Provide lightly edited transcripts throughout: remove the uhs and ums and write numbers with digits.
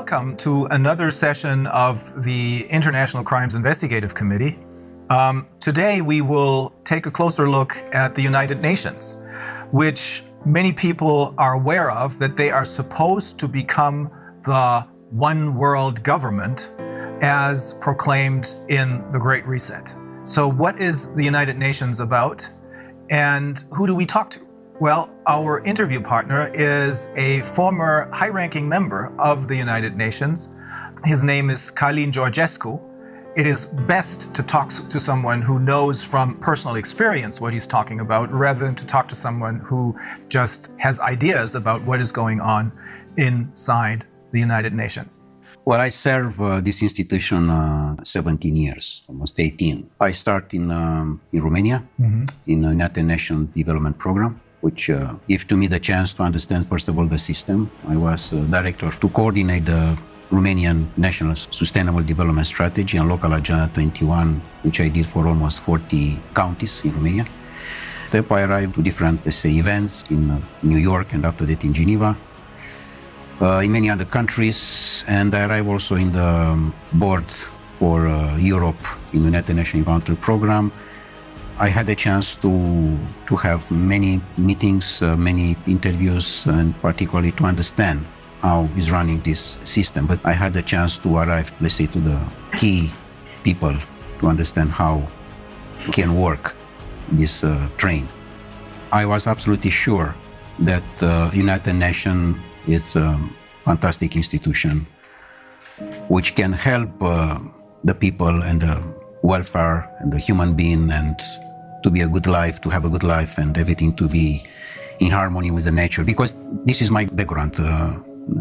Welcome to another session of the International Crimes Investigative Committee. Today we will take a closer look at the United Nations, which many people are aware of, that they are supposed to become the one world government as proclaimed in the Great Reset. So what is the United Nations about, and who do we talk to? Well, our interview partner is a former high-ranking member of the United Nations. His name is Călin Georgescu. It is best to talk to someone who knows from personal experience what he's talking about, rather than to talk to someone who just has ideas about what is going on inside the United Nations. Well, I serve this institution 17 years, almost 18. I started in Romania, in the United Nations Development Program, which gave to me the chance to understand, first of all, the system. I was director to coordinate the Romanian National Sustainable Development Strategy and Local Agenda 21, which I did for almost 40 counties in Romania. Then I arrived to different, let's say, events in New York and after that in Geneva, in many other countries, and I arrived also in the board for Europe in the United Nations Environmental Program. I had a chance to have many meetings, many interviews, and particularly to understand how is running this system. But I had the chance to arrive, let's say, to the key people to understand how can work this train. I was absolutely sure that United Nations is a fantastic institution which can help the people and the welfare and the human being, and to be a good life, to have a good life, and everything to be in harmony with the nature. Because this is my background,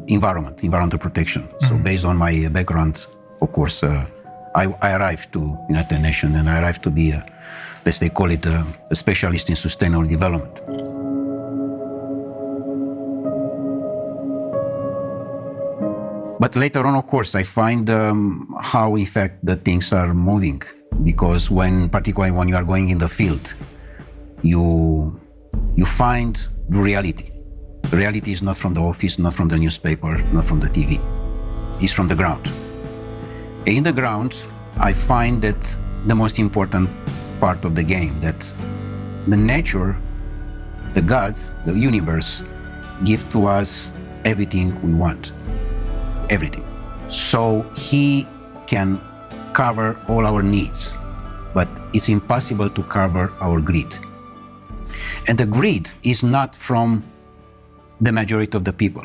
environmental protection. So based on my background, of course, I arrived to United Nations, and I arrived to be, let's say, call it a specialist in sustainable development. But later on, of course, I find how, in fact, the things are moving. Because particularly when you are going in the field, you find the reality. The reality is not from the office, not from the newspaper, not from the TV. It's from the ground. In the ground, I find that the most important part of the game, that the nature, the gods, the universe, give to us everything we want. Everything. So he can cover all our needs, but it's impossible to cover our greed. And the greed is not from the majority of the people.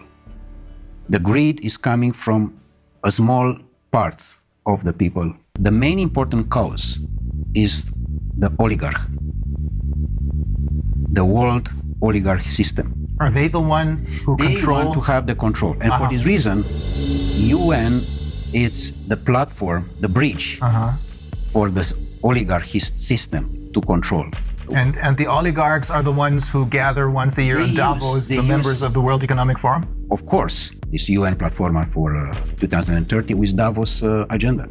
The greed is coming from a small part of the people. The main important cause is the oligarch, the world oligarch system. Are they the one who control? They want to have the control. And for this reason, UN is the platform, the bridge for the oligarchy system to control. And the oligarchs are the ones who gather once a year in Davos, the members of the World Economic Forum? Of course, this UN platform for 2030 with Davos agenda.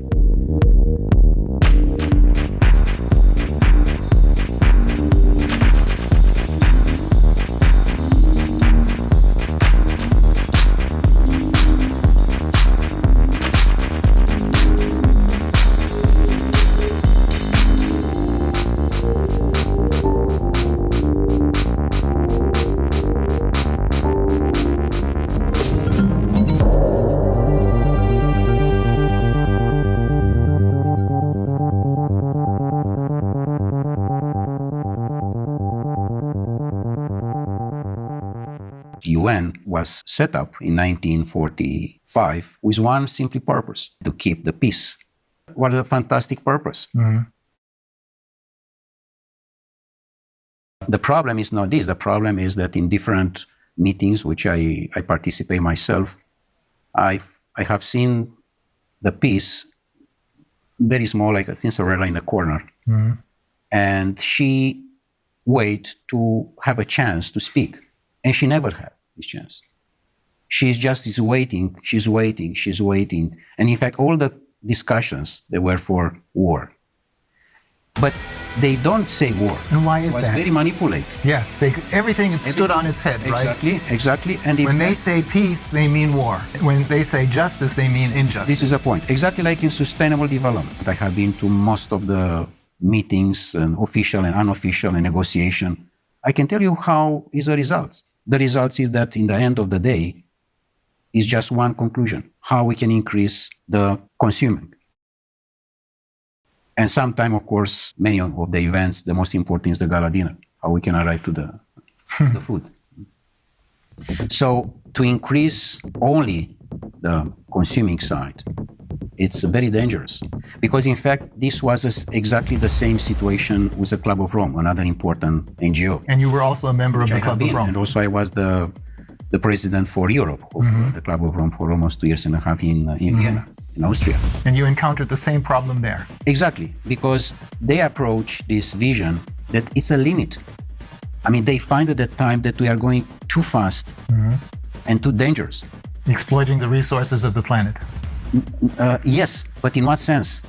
UN was set up in 1945 with one simple purpose: to keep the peace. What a fantastic purpose. The problem is not this. The problem is that in different meetings, which I participate myself, I have seen the peace very small, like a Cinderella in a corner. And she wait to have a chance to speak. And she never had this chance. She's waiting, she's waiting. And in fact, all the discussions, they were for war. But they don't say war. And why is it was that? very manipulated. Yes, everything stood on its head, right? Exactly. And when they say peace, they mean war. When they say justice, they mean injustice. This is a point. Exactly like in sustainable development. I have been to most of the meetings, and official and unofficial, and negotiation. I can tell you how is the results. The results is that in the end of the day, is just one conclusion: how we can increase the consuming. And sometime, of course, many of the events, the most important is the gala dinner, how we can arrive to the food. So to increase only the consuming side, it's very dangerous. Because in fact, this was exactly the same situation with the Club of Rome, another important NGO. And you were also a member of the Club of Rome. And also I was the president for Europe of the Club of Rome for almost 2.5 years in Vienna, in Austria. And you encountered the same problem there. Exactly, because they approach this vision that it's a limit. I mean, they find at that time that we are going too fast and too dangerous. Exploiting the resources of the planet. Yes, but in what sense?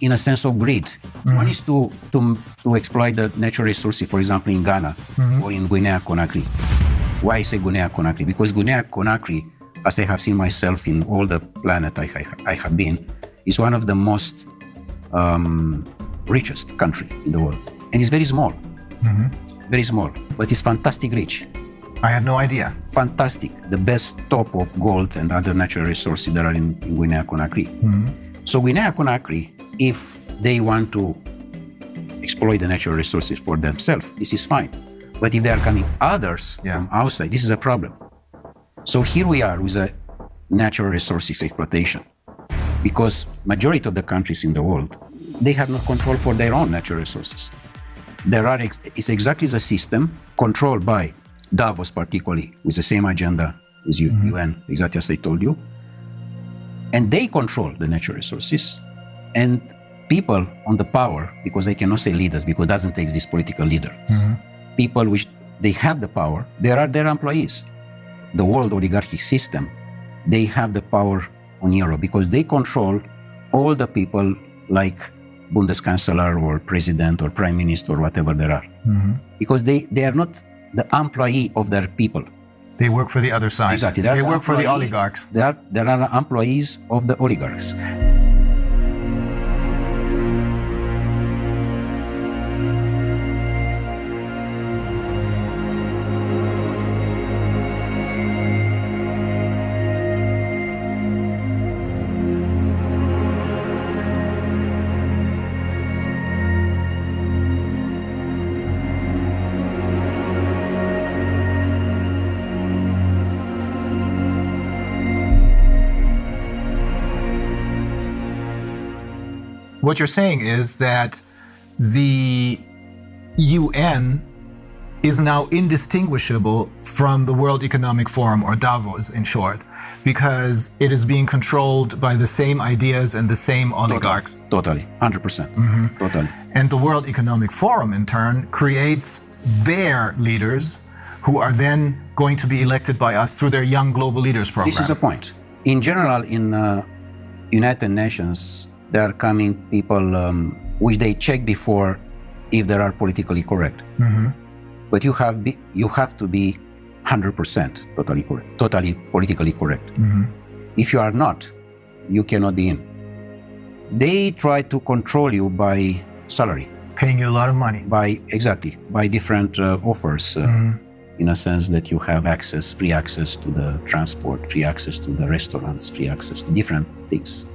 In a sense of greed. One is to exploit the natural resources, for example, in Ghana or in Guinea-Conakry. Why I say Guinea-Conakry? Because Guinea-Conakry, as I have seen myself in all the planet I have been, is one of the most richest country in the world. And it's very small. Very small, but it's fantastic rich. I had no idea. Fantastic. The best top of gold and other natural resources that are in Guinea-Conakry. So Guinea-Conakry, if they want to exploit the natural resources for themselves, this is fine. But if there are coming others from outside, this is a problem. So here we are with a natural resources exploitation. Because majority of the countries in the world, they have no control for their own natural resources. It's exactly the system controlled by Davos, particularly, with the same agenda as UN, exactly as I told you. And they control the natural resources. And people on the power, because I cannot say leaders, because it doesn't take these political leaders. People which they have the power, they are their employees. The world oligarchic system, they have the power on Europe because they control all the people like Bundeskanzler or president or prime minister or whatever there are. Because they are not the employee of their people. They work for the other side. Exactly. They work for the oligarchs. They are employees of the oligarchs. What you're saying is that the UN is now indistinguishable from the World Economic Forum, or Davos in short, because it is being controlled by the same ideas and the same oligarchs. Totally, 100%. Totally. And the World Economic Forum, in turn, creates their leaders who are then going to be elected by us through their Young Global Leaders program. This is a point. In general, in United Nations, there are coming people which they check before if they are politically correct. But you have to be 100% totally correct, totally politically correct. If you are not, you cannot be in. They try to control you by salary. Paying you a lot of money. By different offers, in a sense that you have free access to the transport, free access to the restaurants, free access to different things.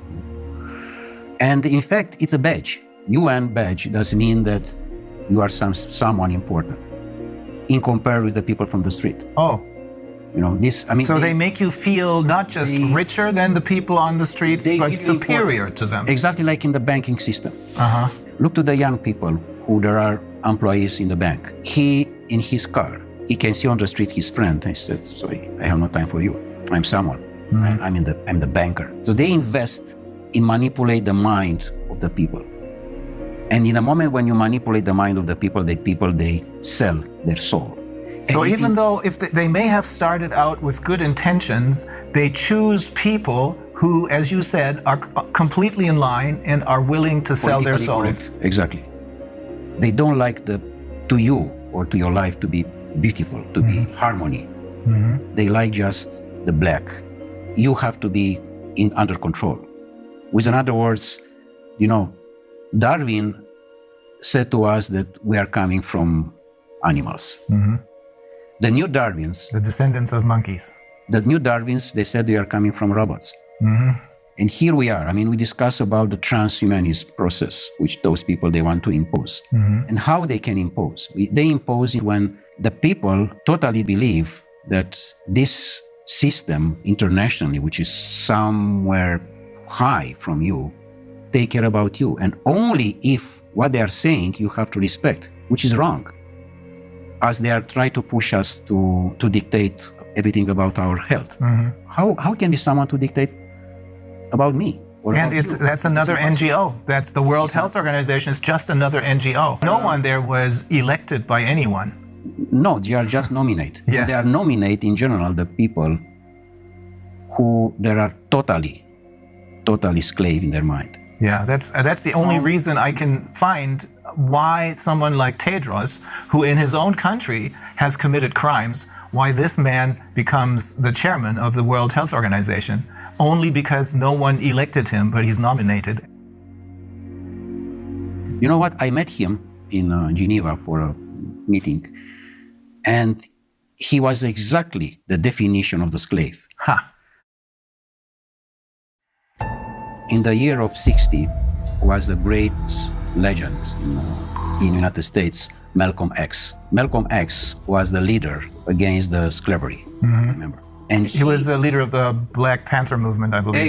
And in fact, it's a badge. UN badge does mean that you are someone important in comparison with the people from the street. Oh. You know, this, I mean. So they make you feel not just richer than the people on the streets, but superior to them. Exactly like in the banking system. Look to the young people who there are employees in the bank. He, in his car, he can see on the street his friend. He said, sorry, I have no time for you. I'm someone. I'm the banker. So they invest in manipulate the mind of the people. And in a moment when you manipulate the mind of the people, they sell their soul. So even though if they may have started out with good intentions, they choose people who, as you said, are completely in line and are willing to sell their souls. Correct. Exactly. They don't like to you or to your life to be beautiful, to be harmony. They like just the black. You have to be under control. With other words, Darwin said to us that we are coming from animals. The new Darwins, The descendants of monkeys. they said they are coming from robots. And here we are. I mean, we discuss about the transhumanist process, which those people, they want to impose. And how they can impose. They impose it when the people totally believe that this system internationally, which is somewhere high from you, take care about you. And only if what they are saying you have to respect, which is wrong. As they are trying to push us to dictate everything about our health. How can be someone to dictate about me? And that's another NGO. That's the World Health Organization. It's just another NGO. No one there was elected by anyone. No, they are just nominate. Yes. And they are nominate in general the people who there are totally slave in their mind. Yeah, that's the only reason I can find why someone like Tedros, who in his own country has committed crimes, why this man becomes the chairman of the World Health Organization. Only because no one elected him, but he's nominated. You know what? I met him in Geneva for a meeting, and he was exactly the definition of the slave. In the year of 60 was the great legend in United States, Malcolm X. Malcolm X was the leader against the slavery, remember? And he was the leader of the Black Panther movement, I believe.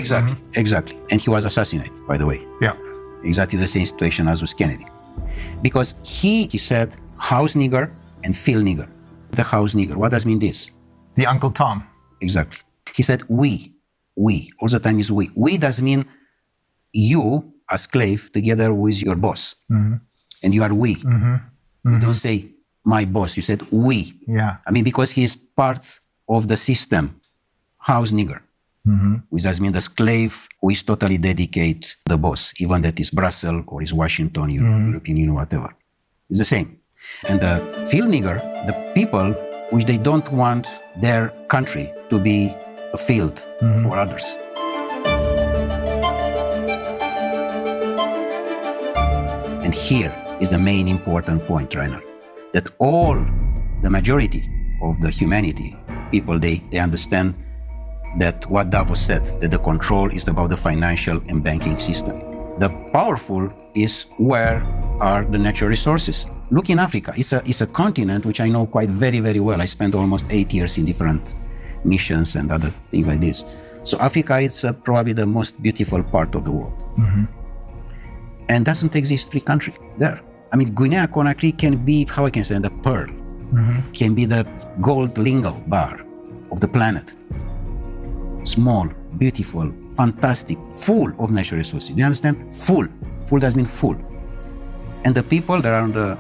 Exactly. And he was assassinated, by the way. Yeah. Exactly the same situation as with Kennedy. Because he said house nigger and field nigger. The house nigger, what does mean this? The Uncle Tom. Exactly. He said we, all the time is we. We does mean you, a slave, together with your boss. And you are we. You don't say my boss, you said we. Yeah. I mean, because he is part of the system, house nigger, which does mean the slave who is totally dedicated to the boss, even that is Brussels or is Washington, European Union, whatever. It's the same. And the field nigger, the people which they don't want their country to be a field for others. And here is the main important point, Rainer, that the majority of the humanity, people, they understand that what Davos said, that the control is about the financial and banking system. The powerful is where are the natural resources. Look in Africa. It's a continent which I know quite very, very well. I spent almost 8 years in different missions and other things like this. So Africa is probably the most beautiful part of the world. And doesn't exist free country there. I mean, Guinea-Conakry can be, how I can say, the pearl. Can be the gold lingo bar of the planet. Small, beautiful, fantastic, full of natural resources. Do you understand? Full. Full does mean full. And the people that are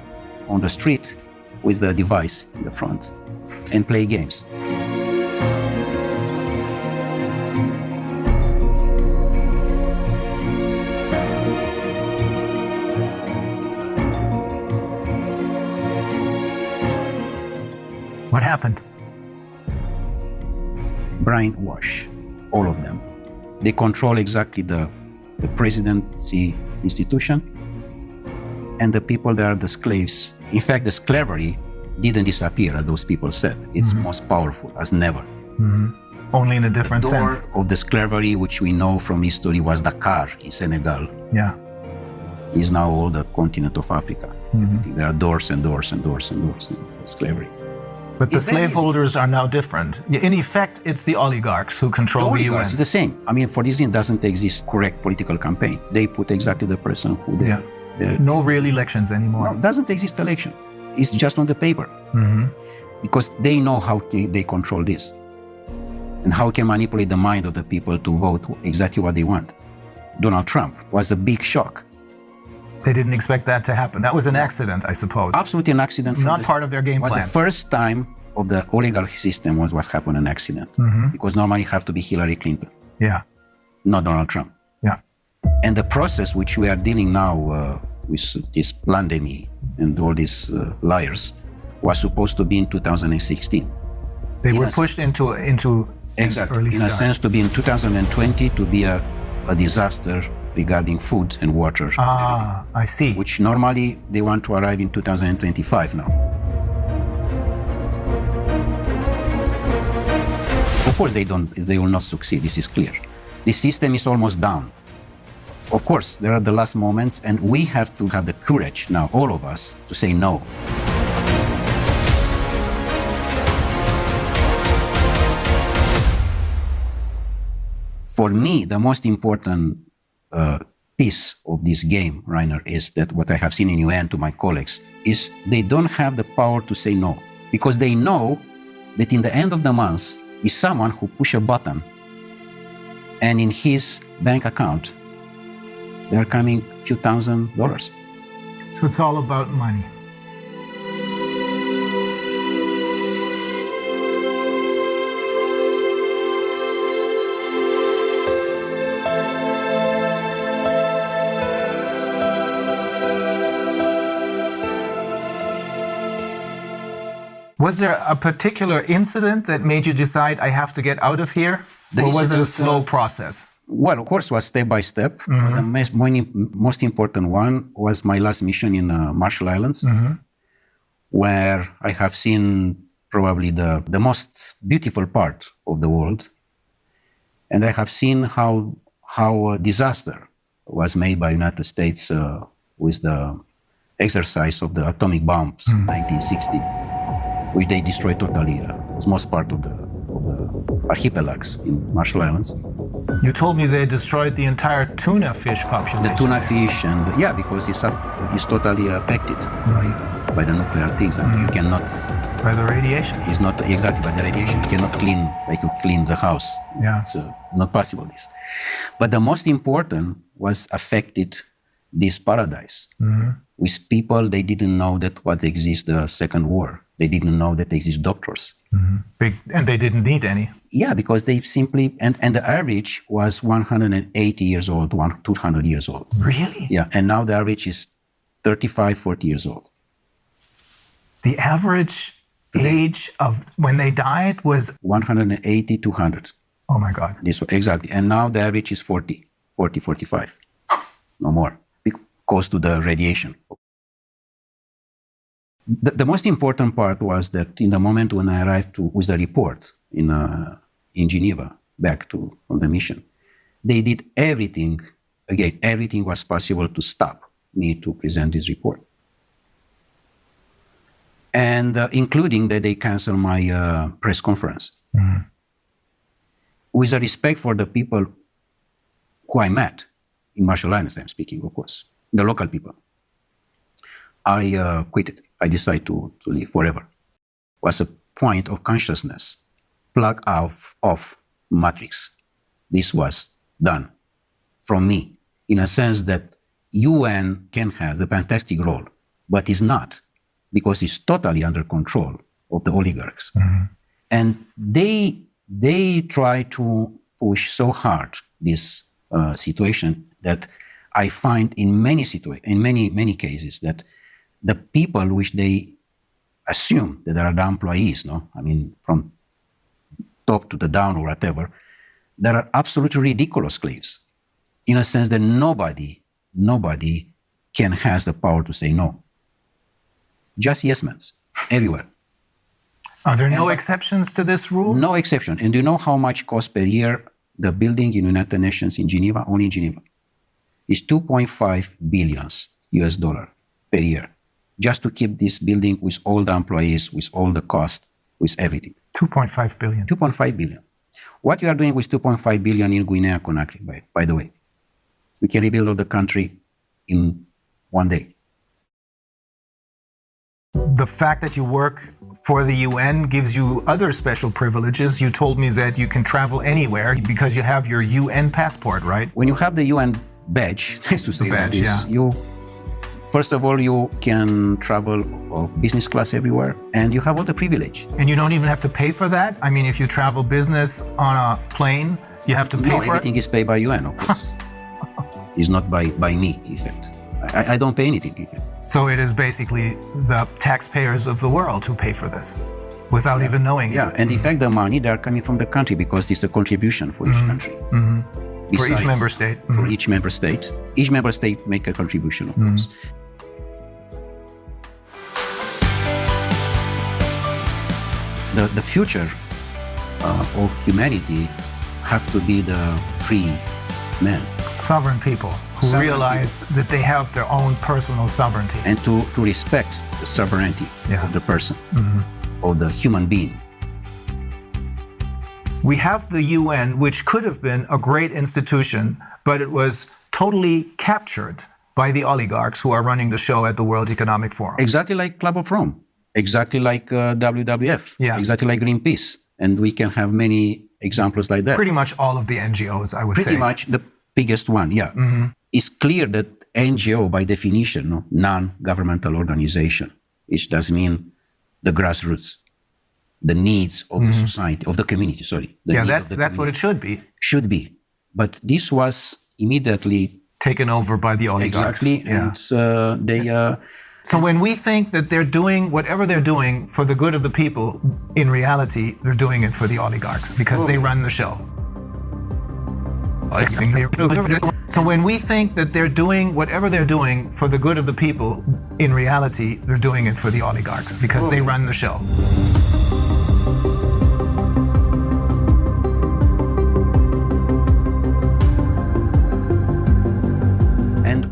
on the street with the device in the front and play games. What happened? Brainwash, all of them. They control exactly the presidency institution and the people that are the slaves. In fact, the slavery didn't disappear, as those people said. It's most powerful as never. Only in a different The sense. door of the slavery, which we know from history, was Dakar in Senegal. Yeah. Is now all the continent of Africa. There are doors and doors and doors and doors for slavery. But the slaveholders are now different. In effect, it's the oligarchs who control the UN. Oligarchs is the same. I mean, for this, it doesn't exist correct political campaign. They put exactly the person who they... No real elections anymore. No, doesn't exist election. It's just on the paper. Because they know how they control this. And how can manipulate the mind of the people to vote exactly what they want. Donald Trump was a big shock. They didn't expect that to happen. That was an accident, I suppose. Absolutely an accident. Not part of their game plan. It was the first time of the oligarchy system was happened an accident. Because normally it have to be Hillary Clinton. Yeah. Not Donald Trump. Yeah. And the process which we are dealing now with this pandemic, and all these liars was supposed to be in 2016. They were pushed into exactly early in a start. sense to be in 2020 to be a disaster regarding food and water, Ah, I see. which normally they want to arrive in 2025 now. Of course, they will not succeed. This is clear. The system is almost down. Of course, there are the last moments, and we have to have the courage now, all of us, to say no. For me, the most important piece of this game, Rainer, is that what I have seen in UN to my colleagues is they don't have the power to say no, because they know that in the end of the month is someone who push a button and in his bank account there are coming few $1,000s. So it's all about money. Was there a particular incident that made you decide I have to get out of here? Or was it a slow process? Well, of course, it was step by step. But the most important one was my last mission in Marshall Islands, where I have seen probably the most beautiful part of the world. And I have seen how a disaster was made by United States with the exercise of the atomic bombs in 1960, which they destroyed totally the most part of the archipelagos in Marshall Islands. You told me they destroyed the entire tuna fish population. The tuna fish, and yeah, because it's totally affected by the nuclear things, and you cannot. By the radiation. It's not exactly by the radiation. You cannot clean like you clean the house. Yeah. It's not possible. This, but the most important was affected this paradise with people they didn't know that what exists the Second War. They didn't know that exist doctors. And they didn't need any. Yeah, because they simply, and the average was 180 years old, 200 years old. Really? Yeah, and now the average is 35, 40 years old. The average age of when they died was, 180, 200. oh my God. This exactly. And now the average is 40, 45. No more, because to the radiation. The most important part was that in the moment when I arrived with the report in Geneva, back on the mission, they did everything, again, everything was possible to stop me to present this report. And including that they canceled my press conference. With a respect for the people who I met in Marshall Islands, I'm speaking, of course, the local people, I quit it. I decided to leave forever. It was a point of consciousness, plug off matrix. This was done from me, in a sense that UN can have the fantastic role, but is not, because it's totally under control of the oligarchs. And they try to push so hard this situation that I find in many cases that the people which they assume that are the employees, no, I mean from top to the down or whatever, there are absolutely ridiculous slaves, in a sense that nobody can has the power to say no. Just yes men, everywhere. Are there no exceptions to this rule? No exception. And do you know how much costs per year the building in United Nations in Geneva, only in Geneva? It's $2.5 billion US per year, just to keep this building with all the employees, with all the cost, with everything. 2.5 billion. 2.5 billion. What you are doing with 2.5 billion in Guinea-Conakry, by the way, we can rebuild all the country in one day. The fact that you work for the UN gives you other special privileges. You told me that you can travel anywhere because you have your UN passport, right? When you have the UN badge, to say badge, this, yeah. First of all, you can travel of business class everywhere, and you have all the privilege. And you don't even have to pay for that? I mean, if you travel business on a plane, you have to pay for it? No, everything is paid by UN, of course. It's not by me, in fact. I don't pay anything. In fact. So it is basically the taxpayers of the world who pay for this without even knowing Yeah, and in fact, the money, they are coming from the country because it's a contribution for each country. For each member state. For each member state. Each member state make a contribution, of course. The future of humanity have to be the free men. Sovereign people who Sovereign realize that they have their own personal sovereignty. And to respect the sovereignty of the person, of the human being. We have the UN, which could have been a great institution, but it was totally captured by the oligarchs who are running the show at the World Economic Forum. Exactly like Club of Rome, exactly like WWF, exactly like Greenpeace. And we can have many examples like that. Pretty much all of the NGOs, I would say. Pretty much the biggest one, yeah. It's clear that NGO, by definition, non-governmental organization, which does mean the grassroots, the needs of the society, of the community, that's what it should be. Should be. But this was immediately taken over by the oligarchs. Exactly, and they... So when we think that they're doing whatever they're doing for the good of the people, in reality, they're doing it for the oligarchs because they run the show. So when we think that they're doing whatever they're doing for the good of the people, in reality, they're doing it for the oligarchs because they run the show.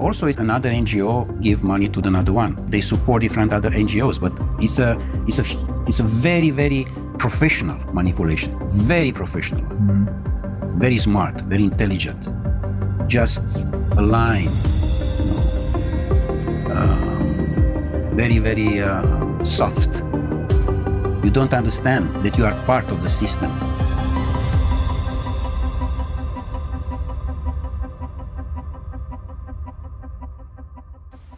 Also, another NGO give money to another one. They support different other NGOs, but it's a very, very professional manipulation. Very professional, very smart, very intelligent. Just a line, very, very soft. You don't understand that you are part of the system.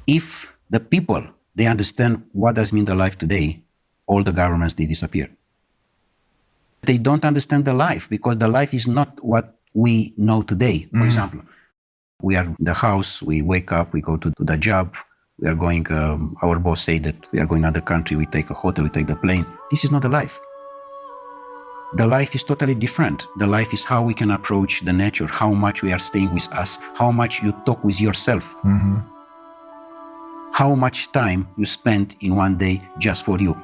If the people, they understand what does mean the life today, all the governments, they disappear. They don't understand the life because the life is not what we know today. For example, we are in the house, we wake up, we go to the job, we are going, our boss say that we are going to another country, we take a hotel, we take the plane. This is not the life. The life is totally different. The life is how we can approach the nature, how much we are staying with us, how much you talk with yourself. How much time you spend in one day just for you.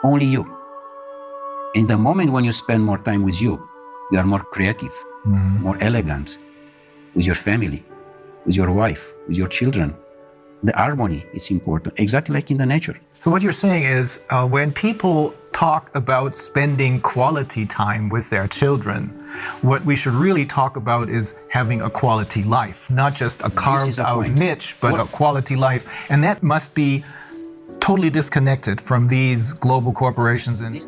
Only you. In the moment when you spend more time with you are more creative, more elegant, with your family, with your wife, with your children. The harmony is important, exactly like in the nature. So what you're saying is when people talk about spending quality time with their children, what we should really talk about is having a quality life, not just a carved out niche, but a quality life. And that must be totally disconnected from these global corporations. And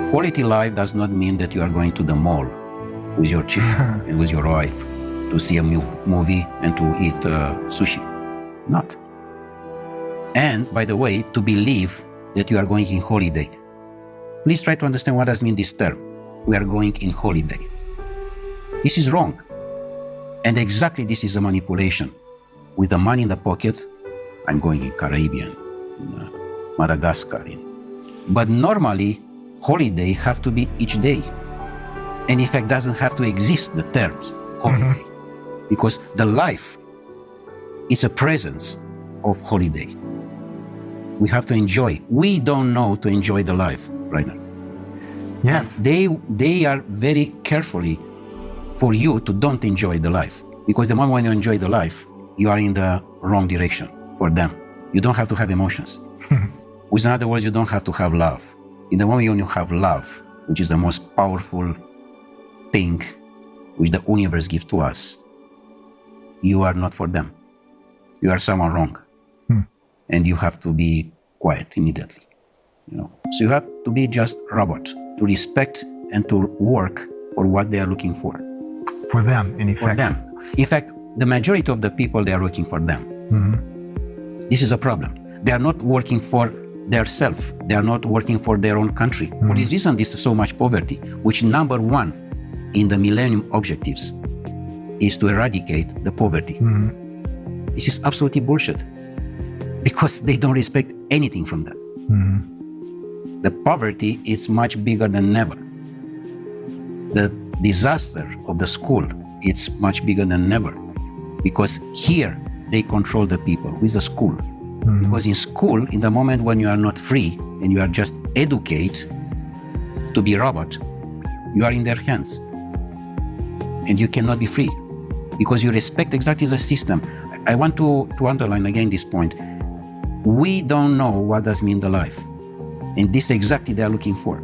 quality life does not mean that you are going to the mall with your children and with your wife to see a movie and to eat sushi. Not. And, by the way, to believe that you are going in holiday. Please try to understand what does mean this term. We are going in holiday. This is wrong. And exactly this is a manipulation. With the money in the pocket, I'm going in Caribbean, in Madagascar. But normally, holiday have to be each day. And in fact, doesn't have to exist, the terms holiday. Because the life is a presence of holiday. We have to enjoy. We don't know to enjoy the life right now. yes, They are very carefully for you to don't enjoy the life. Because the moment when you enjoy the life, you are in the wrong direction for them. You don't have to have emotions. With other words, you don't have to have love. In the moment when you have love, which is the most powerful thing which the universe gives to us, you are not for them. You are someone wrong. And you have to be quiet immediately. So you have to be just robot, to respect and to work for what they are looking for. For them, in effect. For them. In fact, the majority of the people, they are working for them. This is a problem. They are not working for their self. They are not working for their own country. For this reason, this is so much poverty, which number one in the Millennium Objectives is to eradicate the poverty. This is absolutely bullshit, because they don't respect anything from that. The poverty is much bigger than ever. The disaster of the school, it's much bigger than ever, because here they control the people with the school. Because in school, in the moment when you are not free and you are just educated to be robot, you are in their hands and you cannot be free because you respect exactly the system. I want to underline again this point. We don't know what does mean the life, and this exactly they are looking for.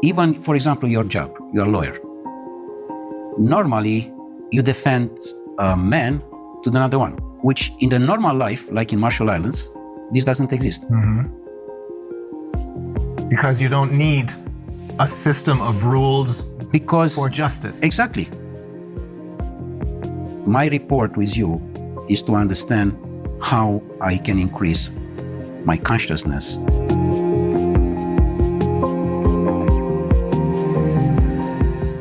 Even, for example, your job, you're a lawyer. Normally, you defend a man to another one, which in the normal life, like in Marshall Islands, this doesn't exist. Because you don't need a system of rules for justice. Exactly. My report with you is to understand how I can increase my consciousness.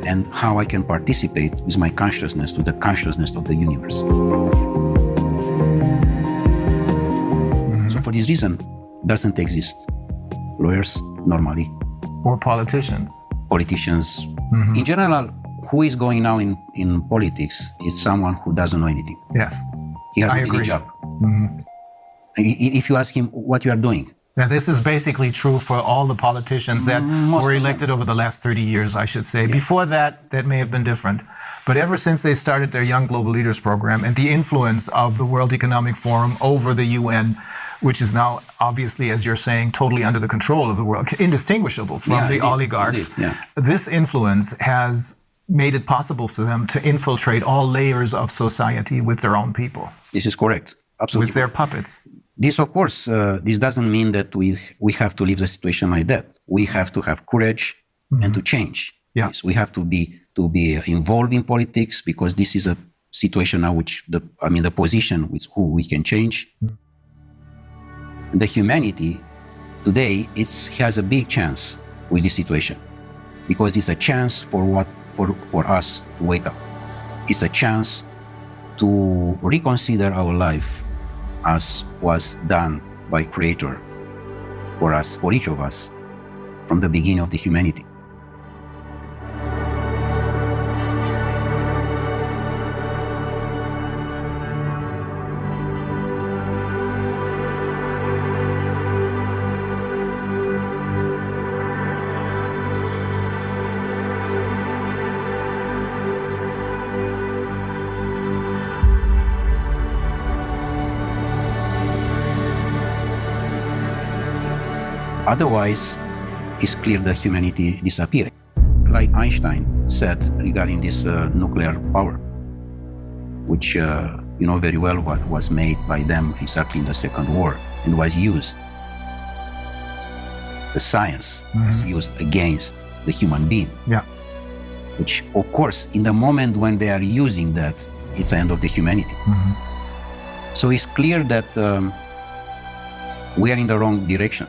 And how I can participate with my consciousness to the consciousness of the universe. So for this reason, doesn't exist lawyers normally. Or politicians. Politicians. In general, who is going now in politics is someone who doesn't know anything. Yes. He has any job. If you ask him what you are doing. Now, this is basically true for all the politicians that were elected over the last 30 years, I should say. Yeah. Before that, that may have been different. But ever since they started their Young Global Leaders program and the influence of the World Economic Forum over the UN, which is now obviously, as you're saying, totally under the control of the world, indistinguishable from the oligarchs, this influence has made it possible for them to infiltrate all layers of society with their own people. This is correct. Absolutely. With their puppets. This, of course, this doesn't mean that we have to leave the situation like that. We have to have courage and to change. Yeah. Yes, we have to be involved in politics, because this is a situation now which the position with who we can change. The humanity today has a big chance with this situation, because it's a chance for us to wake up. It's a chance to reconsider our life as was done by Creator for us, for each of us, from the beginning of the humanity. Otherwise, it's clear that humanity disappears. Like Einstein said regarding this nuclear power, which you know very well what was made by them exactly in the Second War and was used. The science was used against the human being. Yeah. Which, of course, in the moment when they are using that, it's the end of the humanity. So it's clear that we are in the wrong direction.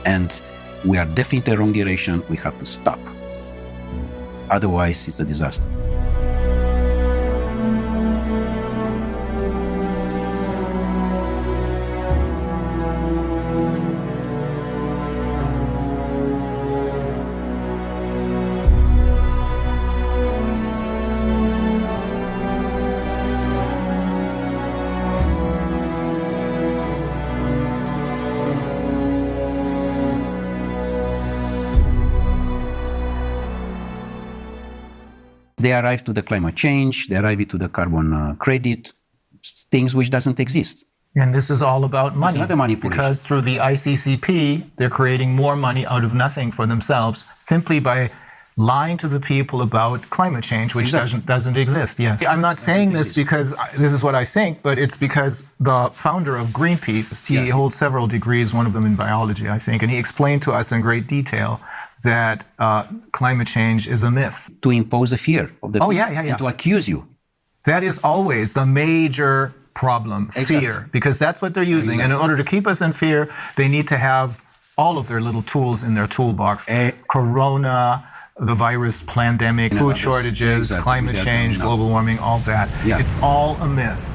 And we are definitely in the wrong direction. We have to stop. Otherwise, it's a disaster. They arrive to the climate change, they arrive to the carbon credit, things which doesn't exist. And this is all about money. It's not a manipulation. Because through the ICCP, they're creating more money out of nothing for themselves, simply by lying to the people about climate change, which doesn't exist. Yes. I'm not saying this because this is what I think, but it's because the founder of Greenpeace, he holds several degrees, one of them in biology, I think, and he explained to us in great detail that climate change is a myth. To impose a fear of the people and to accuse you. That is always the major problem, fear, because that's what they're using. And in order to keep us in fear, they need to have all of their little tools in their toolbox. Corona, the virus, pandemic, food shortages, climate change, global warming, all that. It's all a myth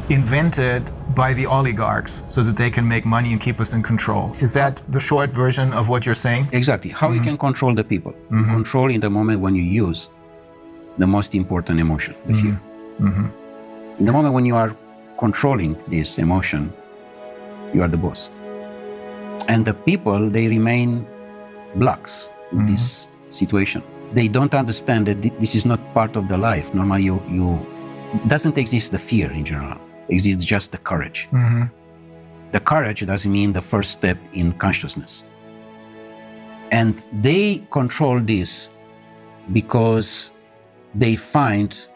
invented by the oligarchs so that they can make money and keep us in control. Is that the short version of what you're saying? Exactly. How you can control the people. Control in the moment when you use the most important emotion, the fear. In the moment when you are controlling this emotion, you are the boss. And the people, they remain blocks in this situation. They don't understand that this is not part of the life. Normally, doesn't exist the fear in general. Exists just the courage. The courage doesn't mean the first step in consciousness. And they control this because they find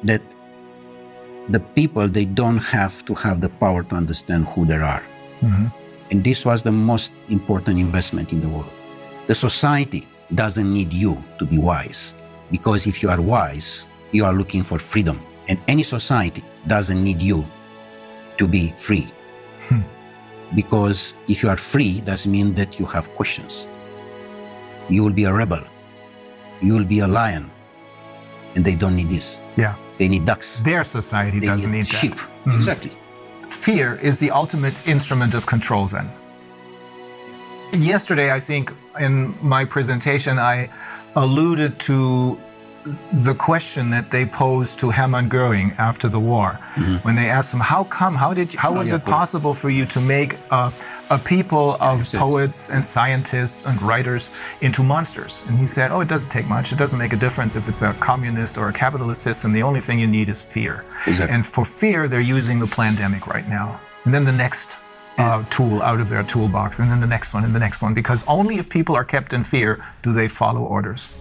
that the people, they don't have to have the power to understand who they are. And this was the most important investment in the world. The society doesn't need you to be wise, because if you are wise, you are looking for freedom. And any society doesn't need you to be free. Because if you are free, doesn't mean that you have questions. You will be a rebel. You will be a lion. And they don't need this. Yeah. They need ducks. Their society doesn't need sheep. That. Exactly. Fear is the ultimate instrument of control then. Yesterday, I think in my presentation, I alluded to the question that they posed to Hermann Göring after the war, when they asked him, how was it possible for you to make a people of poets and scientists and writers into monsters? And he said, it doesn't take much. It doesn't make a difference if it's a communist or a capitalist system. The only thing you need is fear. And for fear, they're using the pandemic right now. And then the next tool out of their toolbox, and then the next one, and the next one. Because only if people are kept in fear do they follow orders.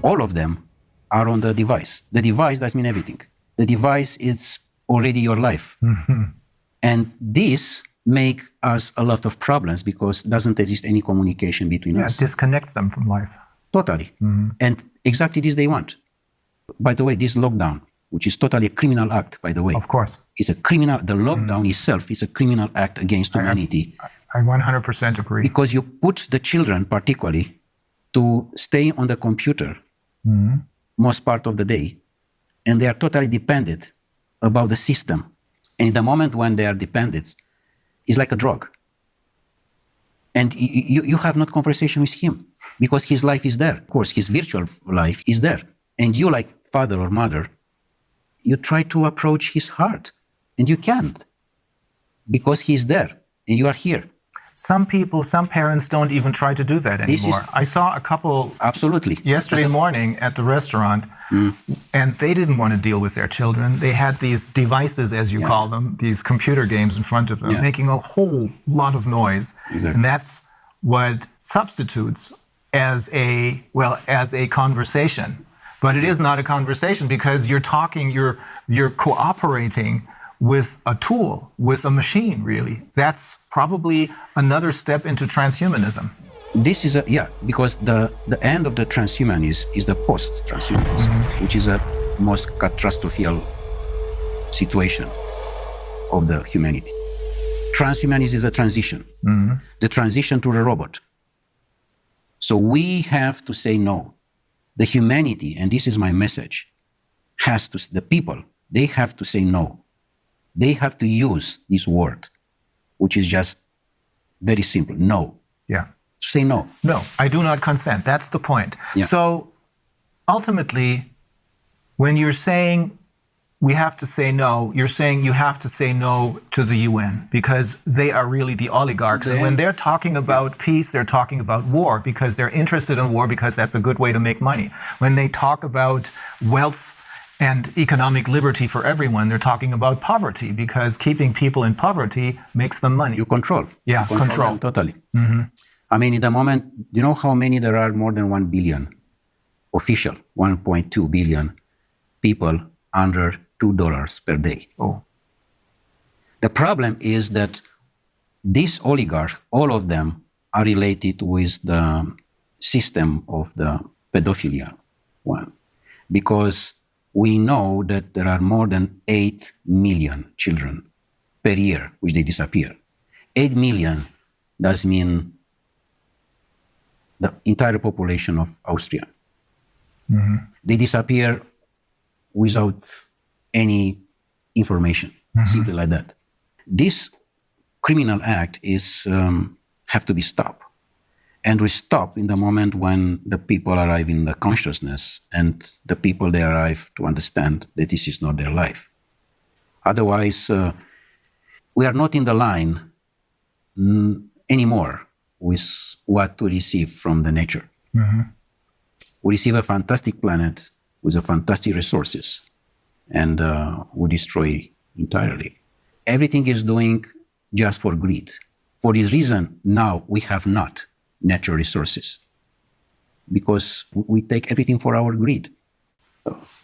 All of them are on the device. The device doesn't mean everything. The device is already your life. And this make us a lot of problems because doesn't exist any communication between us. It disconnects them from life. Totally. And exactly this they want. By the way, this lockdown, which is totally a criminal act, by the way. Of course. Is a criminal, the lockdown itself is a criminal act against humanity. I 100% agree. Because you put the children particularly to stay on the computer most part of the day, and they are totally dependent about the system. And in the moment when they are dependent, it's like a drug. And you have not conversation with him because his life is there. Of course, his virtual life is there. And you, like father or mother, you try to approach his heart, and you can't because he is there and you are here. Some parents don't even try to do that anymore. I saw a couple yesterday morning at the restaurant, and they didn't want to deal with their children. They had these devices, as you call them, these computer games in front of them, making a whole lot of noise. And that's what substitutes as a conversation. But it is not a conversation because you're talking, you're cooperating with a tool, with a machine, really. That's probably another step into transhumanism. This is because the end of the transhumanism is the post-transhumanism, which is a most catastrophic situation of the humanity. Transhumanism is a transition, the transition to the robot. So we have to say no. The humanity, and this is my message, the people, they have to say no. They have to use this word, which is just very simple, no. Yeah. Say no. No, I do not consent. That's the point. Yeah. So ultimately, when you're saying we have to say no, you're saying you have to say no to the UN because they are really the oligarchs. And when they're talking about peace, they're talking about war because they're interested in war because that's a good way to make money. When they talk about wealth and economic liberty for everyone, they're talking about poverty because keeping people in poverty makes them money. You control. Yeah, control. Totally. I mean, in the moment, do you know how many there are? More than 1 billion official, 1.2 billion people under $2 per day. Oh. The problem is that these oligarchs, all of them, are related with the system of the pedophilia one, because we know that there are more than 8 million children per year which they disappear. 8 million does mean the entire population of Austria. They disappear without any information, simply like that. This criminal act is have to be stopped, and we stop in the moment when the people arrive in the consciousness and the people they arrive to understand that this is not their life. Otherwise, we are not in the line anymore with what to receive from the nature. We receive a fantastic planet with a fantastic resources, and we destroy entirely. Everything is doing just for greed. For this reason, now we have not natural resources, because we take everything for our greed.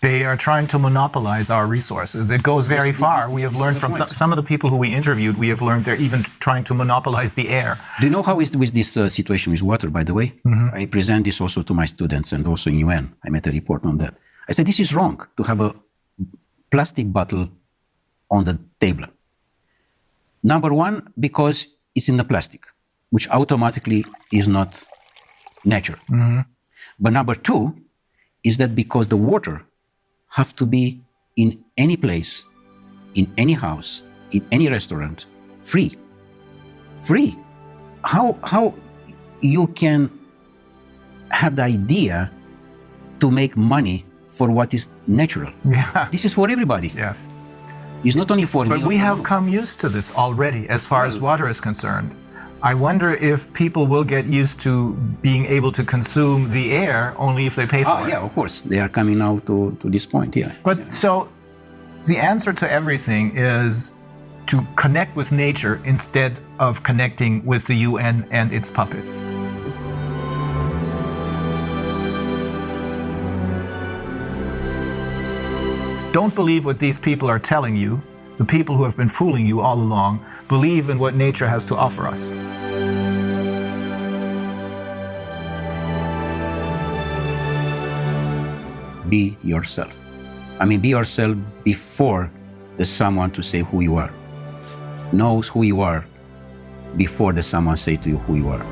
They are trying to monopolize our resources. It goes very far. We have learned from some of the people who we interviewed, we have learned they're even trying to monopolize the air. Do you know how is with this situation with water, by the way? I present this also to my students and also in UN. I made a report on that. I said, this is wrong to have a plastic bottle on the table. Number one, because it's in the plastic, which automatically is not nature. But number two, is that because the water have to be in any place, in any house, in any restaurant, free. Free. How you can have the idea to make money for what is natural? Yeah. This is for everybody. Yes. It's not only for me. But we have come used to this already as far as water is concerned. I wonder if people will get used to being able to consume the air only if they pay for it. Yeah, of course. They are coming now to this point, yeah. But so the answer to everything is to connect with nature instead of connecting with the UN and its puppets. Don't believe what these people are telling you. The people who have been fooling you all along believe in what nature has to offer us. Be yourself. I mean, be yourself before there's someone to say who you are. Knows who you are before there's someone say to you who you are.